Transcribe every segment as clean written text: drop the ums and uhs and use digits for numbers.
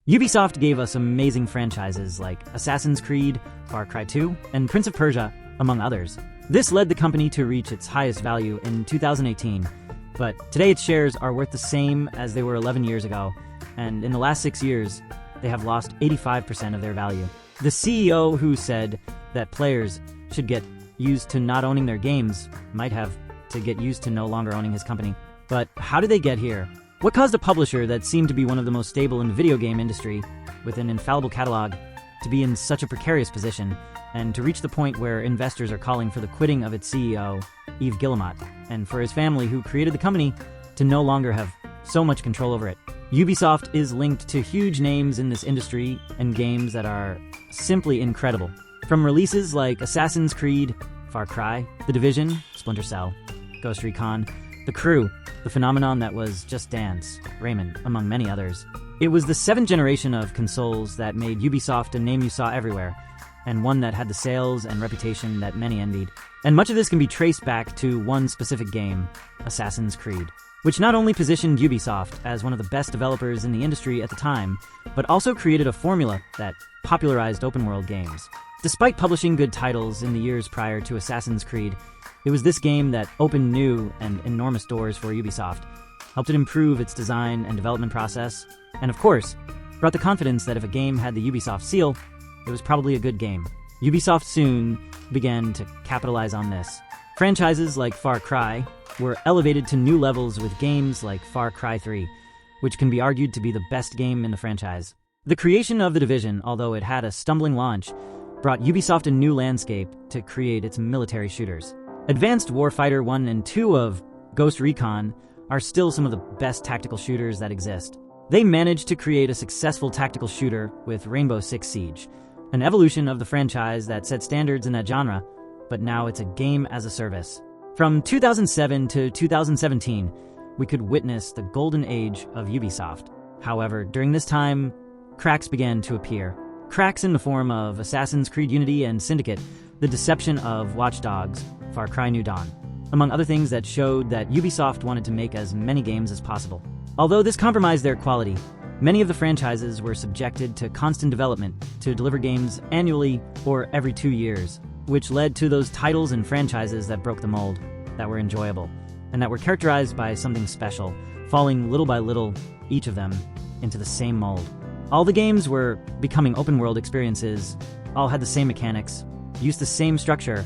Ubisoft gave us amazing franchises like Assassin's Creed, Far Cry 2, and Prince of Persia, among others. This led the company to reach its highest value in 2018, but today its shares are worth the same as they were 11 years ago, and in the last 6 years, they have lost 85% of their value. The CEO who said that players should get used to not owning their games might have to get used to no longer owning his company. But how did they get here? What caused a publisher that seemed to be one of the most stable in the video game industry, with an infallible catalog, to be in such a precarious position, and to reach the point where investors are calling for the quitting of its CEO, Yves Guillemot, and for his family who created the company to no longer have so much control over it? Ubisoft is linked to huge names in this industry and games that are simply incredible. From releases like Assassin's Creed, Far Cry, The Division, Splinter Cell, Ghost Recon, The Crew, the phenomenon that was Just Dance, Rayman, among many others. It was the 7th generation of consoles that made Ubisoft a name you saw everywhere, and one that had the sales and reputation that many envied. And much of this can be traced back to one specific game, Assassin's Creed, which not only positioned Ubisoft as one of the best developers in the industry at the time, but also created a formula that popularized open-world games. Despite publishing good titles in the years prior to Assassin's Creed, it was this game that opened new and enormous doors for Ubisoft, helped it improve its design and development process, and of course, brought the confidence that if a game had the Ubisoft seal, it was probably a good game. Ubisoft soon began to capitalize on this. Franchises like Far Cry were elevated to new levels with games like Far Cry 3, which can be argued to be the best game in the franchise. The creation of The Division, although it had a stumbling launch, brought Ubisoft a new landscape to create its military shooters. Advanced Warfighter 1 and 2 of Ghost Recon are still some of the best tactical shooters that exist. They managed to create a successful tactical shooter with Rainbow Six Siege, an evolution of the franchise that set standards in that genre, but now it's a game as a service. From 2007 to 2017, we could witness the golden age of Ubisoft. However, during this time, cracks began to appear. Cracks in the form of Assassin's Creed Unity and Syndicate, the deception of Watch Dogs, Far Cry New Dawn, among other things that showed that Ubisoft wanted to make as many games as possible. Although this compromised their quality, many of the franchises were subjected to constant development to deliver games annually or every 2 years, which led to those titles and franchises that broke the mold, that were enjoyable, and that were characterized by something special, falling little by little, each of them, into the same mold. All the games were becoming open-world experiences, all had the same mechanics, used the same structure.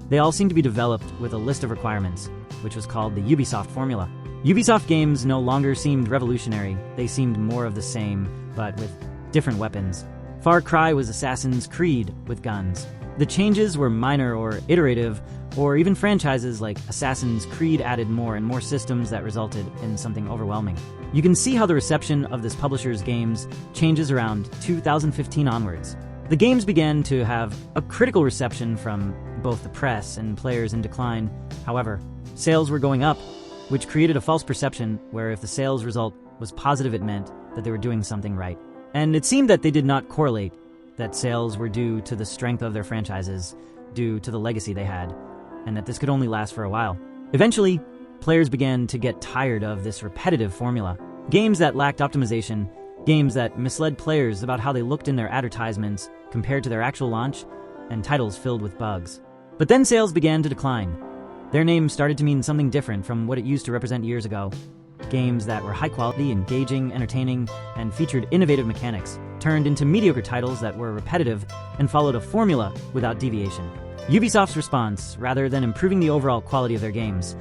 They all seemed to be developed with a list of requirements, which was called the Ubisoft formula. Ubisoft games no longer seemed revolutionary, they seemed more of the same, but with different weapons. Far Cry was Assassin's Creed with guns. The changes were minor or iterative, or even franchises like Assassin's Creed added more and more systems that resulted in something overwhelming. You can see how the reception of this publisher's games changes around 2015 onwards. The games began to have a critical reception from both the press and players in decline. However, sales were going up, which created a false perception where if the sales result was positive, it meant that they were doing something right. And it seemed that they did not correlate, that sales were due to the strength of their franchises, due to the legacy they had, and that this could only last for a while. Eventually, players began to get tired of this repetitive formula. Games that lacked optimization, games that misled players about how they looked in their advertisements compared to their actual launch, and titles filled with bugs. But then sales began to decline. Their name started to mean something different from what it used to represent years ago. Games that were high quality, engaging, entertaining, and featured innovative mechanics turned into mediocre titles that were repetitive and followed a formula without deviation. Ubisoft's response, rather than improving the overall quality of their games,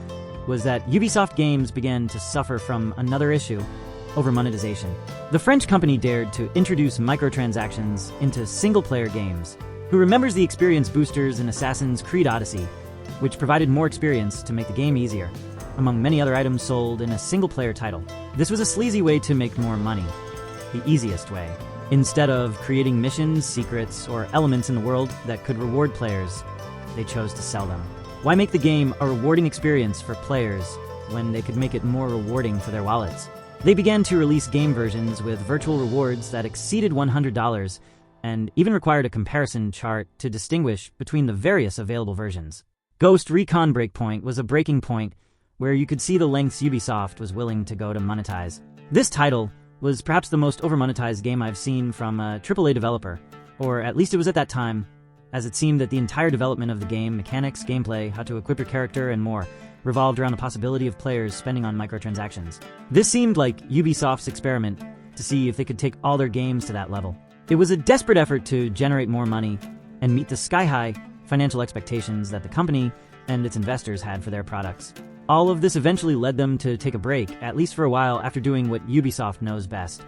was that Ubisoft games began to suffer from another issue, over monetization. The French company dared to introduce microtransactions into single-player games. Who remembers the experience boosters in Assassin's Creed Odyssey, which provided more experience to make the game easier, among many other items sold in a single-player title? This was a sleazy way to make more money, the easiest way. Instead of creating missions, secrets, or elements in the world that could reward players, they chose to sell them. Why make the game a rewarding experience for players when they could make it more rewarding for their wallets? They began to release game versions with virtual rewards that exceeded $100 and even required a comparison chart to distinguish between the various available versions. Ghost Recon Breakpoint was a breaking point where you could see the lengths Ubisoft was willing to go to monetize. This title was perhaps the most overmonetized game I've seen from a AAA developer, or at least it was at that time, as it seemed that the entire development of the game, mechanics, gameplay, how to equip your character, and more, revolved around the possibility of players spending on microtransactions. This seemed like Ubisoft's experiment to see if they could take all their games to that level. It was a desperate effort to generate more money and meet the sky-high financial expectations that the company and its investors had for their products. All of this eventually led them to take a break, at least for a while, after doing what Ubisoft knows best,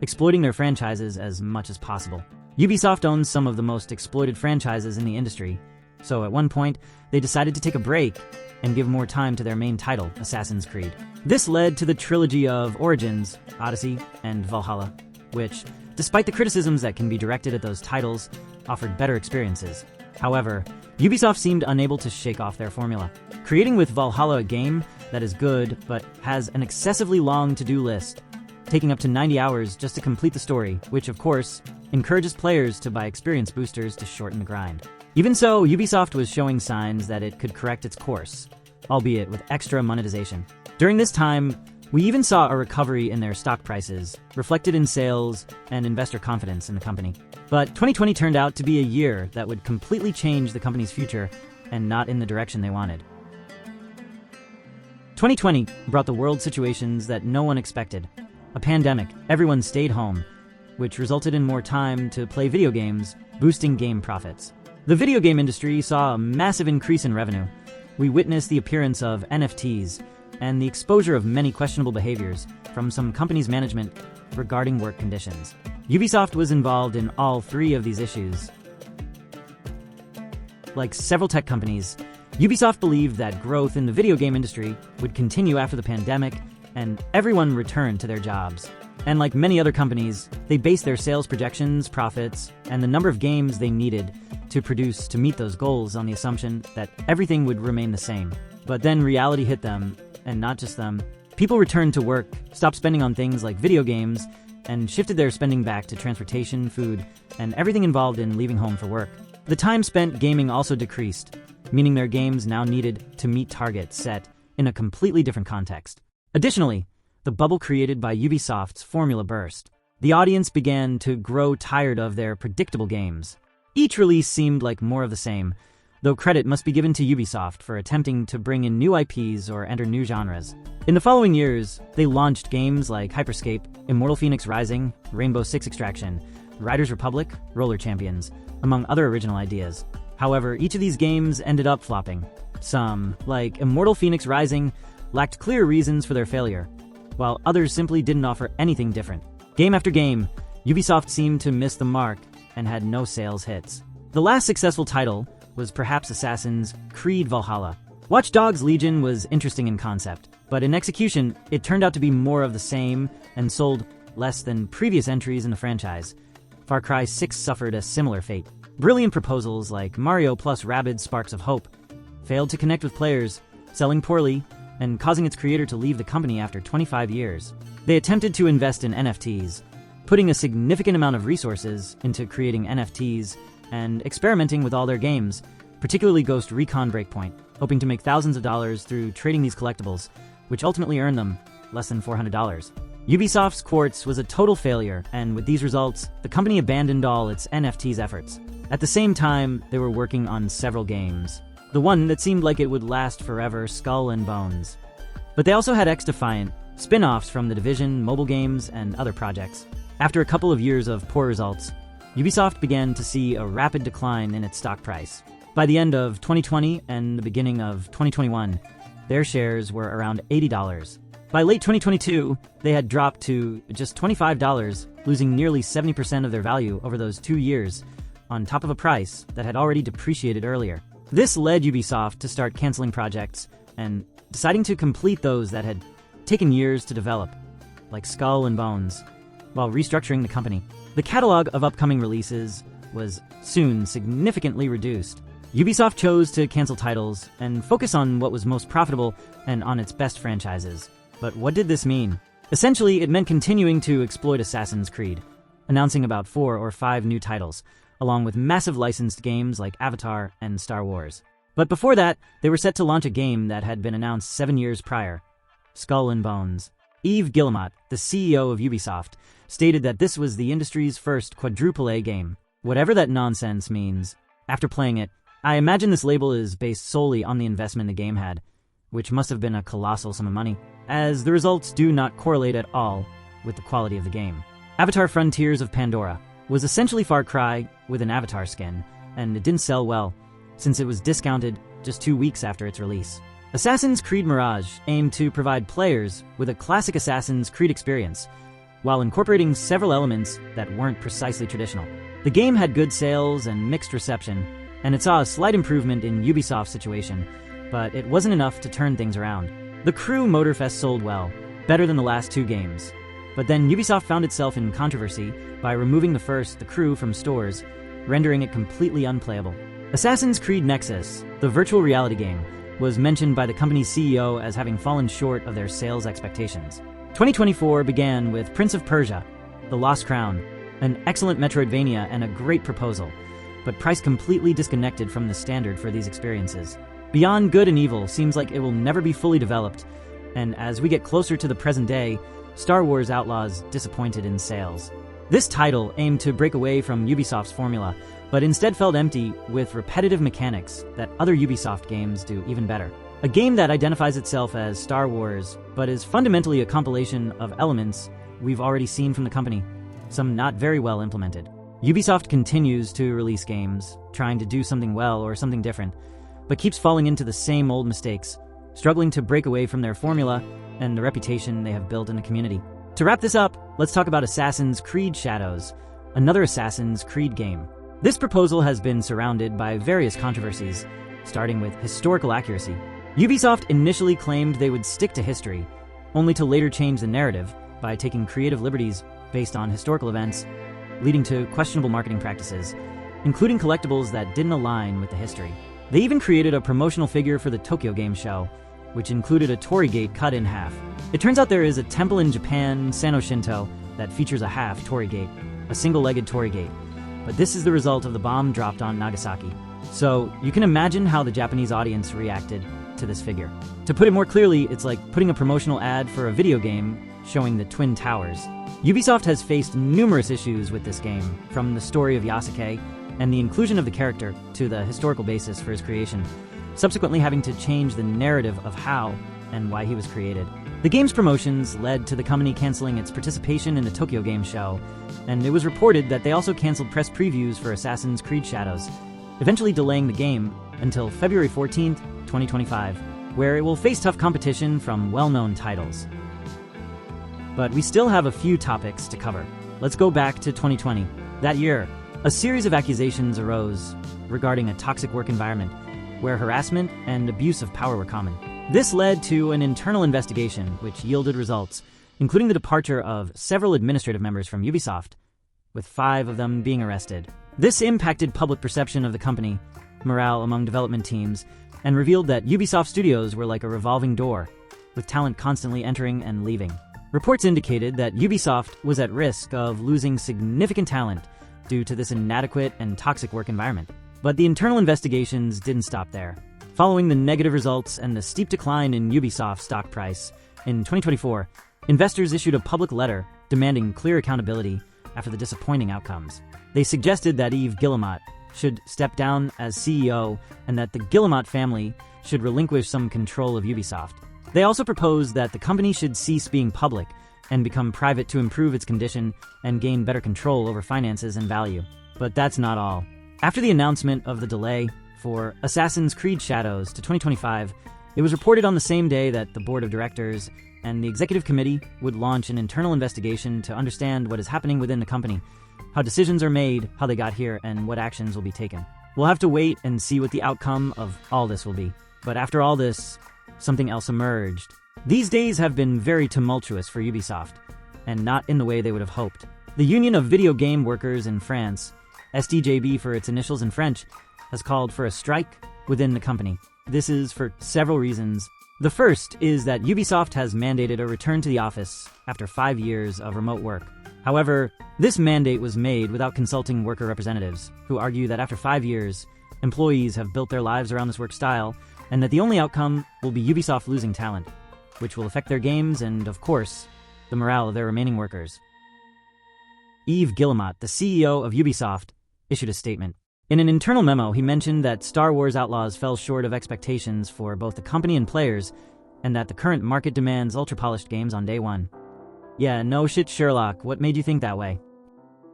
exploiting their franchises as much as possible. Ubisoft owns some of the most exploited franchises in the industry, so at one point, they decided to take a break and give more time to their main title, Assassin's Creed. This led to the trilogy of Origins, Odyssey, and Valhalla, which, despite the criticisms that can be directed at those titles, offered better experiences. However, Ubisoft seemed unable to shake off their formula, creating with Valhalla a game that is good but has an excessively long to-do list, taking up to 90 hours just to complete the story, which of course encourages players to buy experience boosters to shorten the grind. Even so, Ubisoft was showing signs that it could correct its course, albeit with extra monetization. During this time, we even saw a recovery in their stock prices, reflected in sales and investor confidence in the company. But 2020 turned out to be a year that would completely change the company's future and not in the direction they wanted. 2020 brought the world situations that no one expected. A pandemic, everyone stayed home, which resulted in more time to play video games, boosting game profits. The video game industry saw a massive increase in revenue. We witnessed the appearance of NFTs and the exposure of many questionable behaviors from some companies' management regarding work conditions. Ubisoft was involved in all three of these issues. Like several tech companies, Ubisoft believed that growth in the video game industry would continue after the pandemic and everyone returned to their jobs. And like many other companies, they based their sales projections, profits, and the number of games they needed to produce to meet those goals on the assumption that everything would remain the same. But then reality hit them, and not just them. People returned to work, stopped spending on things like video games, and shifted their spending back to transportation, food, and everything involved in leaving home for work. The time spent gaming also decreased, meaning their games now needed to meet targets set in a completely different context. Additionally, the bubble created by Ubisoft's formula burst. The audience began to grow tired of their predictable games. Each release seemed like more of the same, though credit must be given to Ubisoft for attempting to bring in new IPs or enter new genres. In the following years, they launched games like Hyperscape, Immortal Phoenix Rising, Rainbow Six Extraction, Riders Republic, Roller Champions, among other original ideas. However, each of these games ended up flopping. Some, like Immortal Phoenix Rising, lacked clear reasons for their failure, while others simply didn't offer anything different. Game after game, Ubisoft seemed to miss the mark and had no sales hits. The last successful title was perhaps Assassin's Creed Valhalla. Watch Dogs Legion was interesting in concept, but in execution, it turned out to be more of the same and sold less than previous entries in the franchise. Far Cry 6 suffered a similar fate. Brilliant proposals like Mario plus Rabbids Sparks of Hope failed to connect with players, selling poorly and causing its creator to leave the company after 25 years. They attempted to invest in NFTs, putting a significant amount of resources into creating NFTs and experimenting with all their games, particularly Ghost Recon Breakpoint, hoping to make thousands of dollars through trading these collectibles, which ultimately earned them less than $400. Ubisoft's Quartz was a total failure, and with these results, the company abandoned all its NFTs efforts. At the same time, they were working on several games. The one that seemed like it would last forever, Skull and Bones. But they also had X-Defiant, spin-offs from The Division, mobile games, and other projects. After a couple of years of poor results, Ubisoft began to see a rapid decline in its stock price. By the end of 2020 and the beginning of 2021, their shares were around $80. By late 2022, they had dropped to just $25, losing nearly 70% of their value over those 2 years, on top of a price that had already depreciated earlier. This led Ubisoft to start canceling projects and deciding to complete those that had taken years to develop, like Skull and Bones, while restructuring the company. The catalog of upcoming releases was soon significantly reduced. Ubisoft chose to cancel titles and focus on what was most profitable and on its best franchises. But what did this mean? Essentially, it meant continuing to exploit Assassin's Creed, announcing about 4 or 5 new titles, along with massive licensed games like Avatar and Star Wars. But before that, they were set to launch a game that had been announced 7 years prior, Skull and Bones. Yves Guillemot, the CEO of Ubisoft, stated that this was the industry's first quadruple A game. Whatever that nonsense means. After playing it, I imagine this label is based solely on the investment the game had, which must have been a colossal sum of money, as the results do not correlate at all with the quality of the game. Avatar: Frontiers of Pandora was essentially Far Cry with an Avatar skin, and it didn't sell well, since it was discounted just 2 weeks after its release. Assassin's Creed Mirage aimed to provide players with a classic Assassin's Creed experience, while incorporating several elements that weren't precisely traditional. The game had good sales and mixed reception, and it saw a slight improvement in Ubisoft's situation, but it wasn't enough to turn things around. The Crew Motorfest sold well, better than the last 2 games, but then Ubisoft found itself in controversy by removing the Crew, from stores, rendering it completely unplayable. Assassin's Creed Nexus, the virtual reality game, was mentioned by the company's CEO as having fallen short of their sales expectations. 2024 began with Prince of Persia: The Lost Crown, an excellent Metroidvania and a great proposal, but priced completely disconnected from the standard for these experiences. Beyond Good and Evil seems like it will never be fully developed, and as we get closer to the present day, Star Wars Outlaws disappointed in sales. This title aimed to break away from Ubisoft's formula, but instead felt empty with repetitive mechanics that other Ubisoft games do even better. A game that identifies itself as Star Wars, but is fundamentally a compilation of elements we've already seen from the company, some not very well implemented. Ubisoft continues to release games, trying to do something well or something different, but keeps falling into the same old mistakes, struggling to break away from their formula and the reputation they have built in the community. To wrap this up, let's talk about Assassin's Creed Shadows, another Assassin's Creed game. This proposal has been surrounded by various controversies, starting with historical accuracy. Ubisoft initially claimed they would stick to history, only to later change the narrative by taking creative liberties based on historical events, leading to questionable marketing practices, including collectibles that didn't align with the history. They even created a promotional figure for the Tokyo Game Show, which included a torii gate cut in half. It turns out there is a temple in Japan, Sano Shinto, that features a half torii gate, a single-legged torii gate. But this is the result of the bomb dropped on Nagasaki. So you can imagine how the Japanese audience reacted to this figure. To put it more clearly, it's like putting a promotional ad for a video game showing the Twin Towers. Ubisoft has faced numerous issues with this game, from the story of Yasuke and the inclusion of the character to the historical basis for his creation, subsequently having to change the narrative of how and why he was created. The game's promotions led to the company canceling its participation in the Tokyo Game Show, and it was reported that they also canceled press previews for Assassin's Creed Shadows, eventually delaying the game until February 14th, 2025, where it will face tough competition from well-known titles. But we still have a few topics to cover. Let's go back to 2020. That year, a series of accusations arose regarding a toxic work environment where harassment and abuse of power were common. This led to an internal investigation which yielded results, including the departure of several administrative members from Ubisoft, with 5 of them being arrested. This impacted public perception of the company, morale among development teams, and revealed that Ubisoft studios were like a revolving door, with talent constantly entering and leaving. Reports indicated that Ubisoft was at risk of losing significant talent due to this inadequate and toxic work environment. But the internal investigations didn't stop there. Following the negative results and the steep decline in Ubisoft's stock price, in 2024, investors issued a public letter demanding clear accountability after the disappointing outcomes. They suggested that Yves Guillemot should step down as CEO and that the Guillemot family should relinquish some control of Ubisoft. They also proposed that the company should cease being public and become private to improve its condition and gain better control over finances and value. But that's not all. After the announcement of the delay for Assassin's Creed Shadows to 2025, it was reported on the same day that the board of directors and the executive committee would launch an internal investigation to understand what is happening within the company, how decisions are made, how they got here, and what actions will be taken. We'll have to wait and see what the outcome of all this will be. But after all this, something else emerged. These days have been very tumultuous for Ubisoft, and not in the way they would have hoped. The Union of Video Game Workers in France, SDJB for its initials in French, has called for a strike within the company. This is for several reasons. The first is that Ubisoft has mandated a return to the office after 5 years of remote work. However, this mandate was made without consulting worker representatives, who argue that after 5 years, employees have built their lives around this work style, and that the only outcome will be Ubisoft losing talent. which will affect their games and, of course, the morale of their remaining workers. Yves Guillemot, the CEO of Ubisoft, issued a statement. In an internal memo, he mentioned that Star Wars Outlaws fell short of expectations for both the company and players, and that the current market demands ultra-polished games on day one. Yeah, no shit, Sherlock, what made you think that way?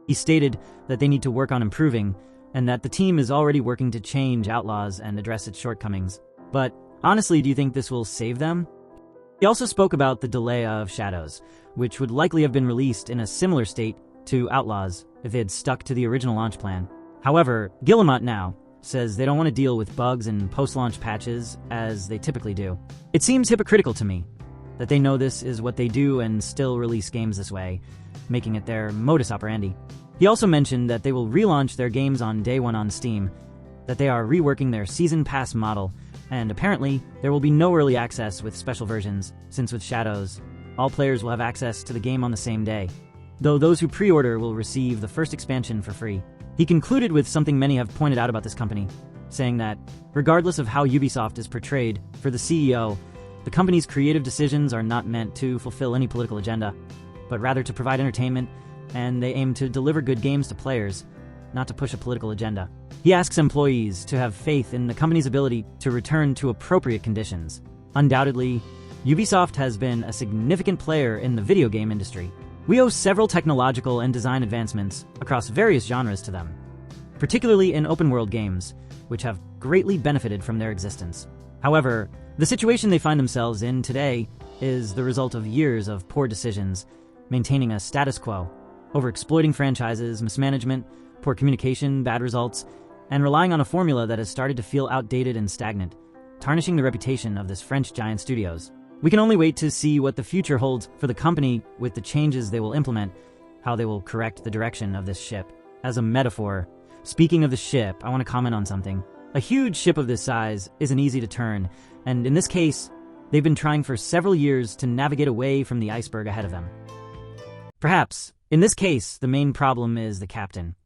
He stated that they need to work on improving, and that the team is already working to change Outlaws and address its shortcomings. But honestly, do you think this will save them? He also spoke about the delay of Shadows, which would likely have been released in a similar state to Outlaws if they had stuck to the original launch plan. However, Guillemot now says they don't want to deal with bugs and post-launch patches as they typically do. It seems hypocritical to me that they know this is what they do and still release games this way, making it their modus operandi. He also mentioned that they will relaunch their games on day one on Steam, that they are reworking their Season Pass model, and apparently there will be no early access with special versions, since with Shadows, all players will have access to the game on the same day, though those who pre-order will receive the first expansion for free. He concluded with something many have pointed out about this company, saying that, regardless of how Ubisoft is portrayed, for the CEO, the company's creative decisions are not meant to fulfill any political agenda, but rather to provide entertainment, and they aim to deliver good games to players, not to push a political agenda. He asks employees to have faith in the company's ability to return to appropriate conditions. Undoubtedly, Ubisoft has been a significant player in the video game industry. We owe several technological and design advancements across various genres to them, particularly in open-world games, which have greatly benefited from their existence. However, the situation they find themselves in today is the result of years of poor decisions, maintaining a status quo, overexploiting franchises, mismanagement, poor communication, bad results, and relying on a formula that has started to feel outdated and stagnant, tarnishing the reputation of this French giant studios. We can only wait to see what the future holds for the company with the changes they will implement, how they will correct the direction of this ship. As a metaphor, speaking of the ship, I want to comment on something. A huge ship of this size isn't easy to turn, and in this case, they've been trying for several years to navigate away from the iceberg ahead of them. Perhaps, in this case, the main problem is the captain.